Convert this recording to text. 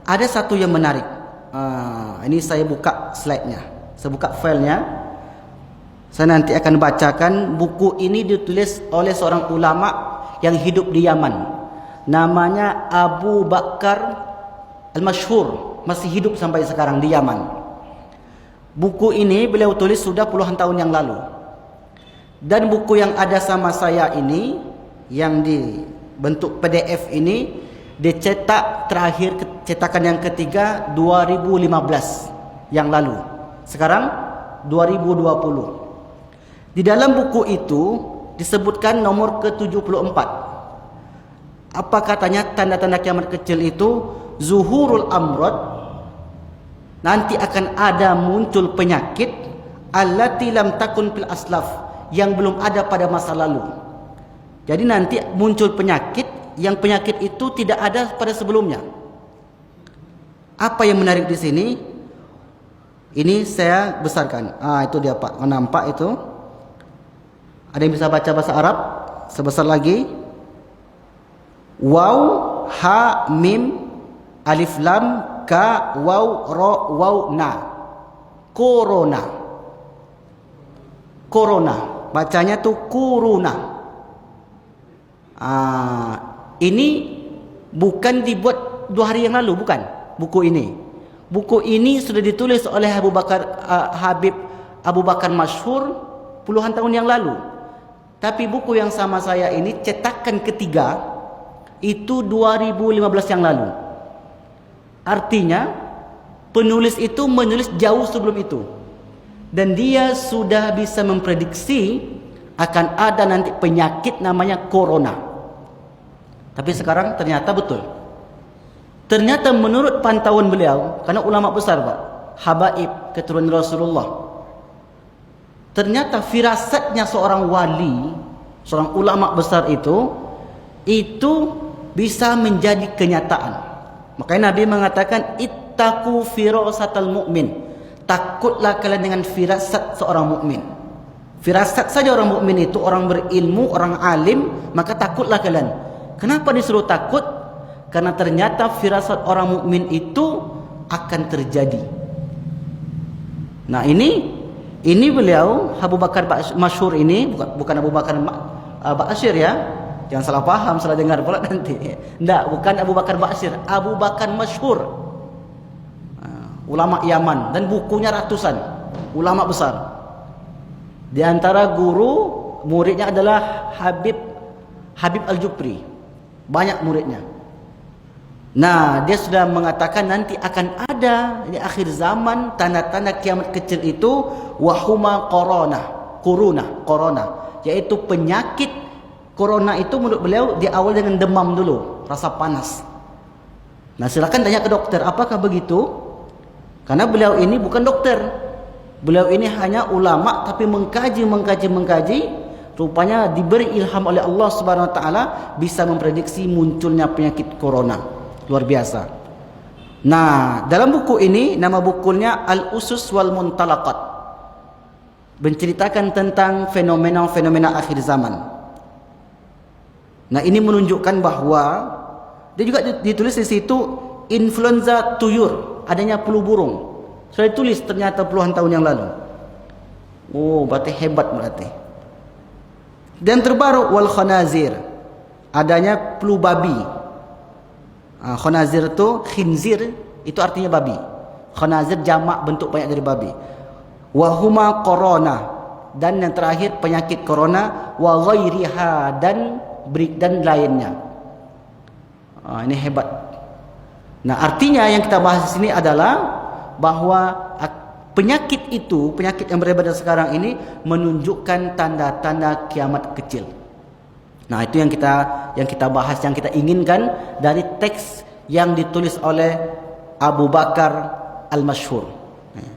Ada satu yang menarik. Ini saya buka slide-nya, saya buka filenya. Saya nanti akan bacakan. Buku ini ditulis oleh seorang ulama yang hidup di Yaman. Namanya Abu Bakar Al-Masyhur, masih hidup sampai sekarang di Yaman. Buku ini beliau tulis sudah puluhan tahun yang lalu. Dan buku yang ada sama saya ini, yang dibentuk PDF ini, dicetak terakhir cetakan yang ketiga 2015 yang lalu. Sekarang 2020. Di dalam buku itu disebutkan nomor ke-74. Apa katanya? Tanda-tanda kiamat kecil itu zuhurul amrad, nanti akan ada muncul penyakit allati lam takun fil aslaf, yang belum ada pada masa lalu. Jadi nanti muncul penyakit yang penyakit itu tidak ada pada sebelumnya. Apa yang menarik di sini? Ini saya besarkan. Itu dia Pak, nampak itu? Ada yang bisa baca bahasa Arab? Sebesar lagi. Waw, ha, mim, alif, lam, ka, waw, ro, waw, na. Corona. Corona. Bacanya tuh kuruna. Ini bukan dibuat 2 hari yang lalu, bukan buku ini. Buku ini sudah ditulis oleh Habib Abu Bakar Masyhur puluhan tahun yang lalu. Tapi buku yang sama saya ini cetakan ketiga itu 2015 yang lalu. Artinya penulis itu menulis jauh sebelum itu. Dan dia sudah bisa memprediksi akan ada nanti penyakit namanya corona. Tapi sekarang ternyata betul. Ternyata menurut pantauan beliau, karena ulama besar Pak, habaib keturunan Rasulullah. Ternyata firasatnya seorang wali, seorang ulama besar itu bisa menjadi kenyataan. Makanya Nabi mengatakan ittaqu firasatal mu'min. Takutlah kalian dengan firasat seorang mukmin. Firasat saja orang mukmin itu, orang berilmu, orang alim, maka takutlah kalian. Kenapa disuruh takut? Karena ternyata firasat orang mukmin itu akan terjadi. Nah, ini beliau Abu Bakar Masyhur ini, bukan Abu Bakar Ba'asyir ya. Jangan salah paham, salah dengar pula nanti. Enggak, bukan Abu Bakar Ba'asyir, Abu Bakar Masyhur. Ulama Yaman, dan bukunya ratusan, ulama besar. Di antara guru muridnya adalah Habib Al-Jupri. Banyak muridnya. Nah, dia sudah mengatakan nanti akan ada di akhir zaman tanda-tanda kiamat kecil itu wahuma corona, yaitu penyakit corona itu menurut beliau diawali dengan demam dulu, rasa panas. Nah, silakan tanya ke dokter, apakah begitu? Karena beliau ini bukan dokter. Beliau ini hanya ulama tapi mengkaji. Rupanya diberi ilham oleh Allah Subhanahu wa taala bisa memprediksi munculnya penyakit corona. Luar biasa. Nah, dalam buku ini nama bukunya Al-Usus wal Muntalaqat. Menceritakan tentang fenomena-fenomena akhir zaman. Nah, ini menunjukkan bahwa dia juga ditulis di situ influenza tuyur, adanya flu burung. Sudah ditulis ternyata puluhan tahun yang lalu. Oh, berarti hebat berarti. Dan terbaru wal khanazir, adanya flu babi. Khanazir itu khinzir, itu artinya babi. Khanazir jamak bentuk banyak dari babi. Wahuma corona, dan yang terakhir penyakit corona, wa ghairiha, dan lainnya. Ini hebat. Nah, artinya yang kita bahas di sini adalah bahwa penyakit yang beredar sekarang ini menunjukkan tanda-tanda kiamat kecil. Nah, itu yang kita bahas, yang kita inginkan dari teks yang ditulis oleh Abu Bakar Al-Masyhur.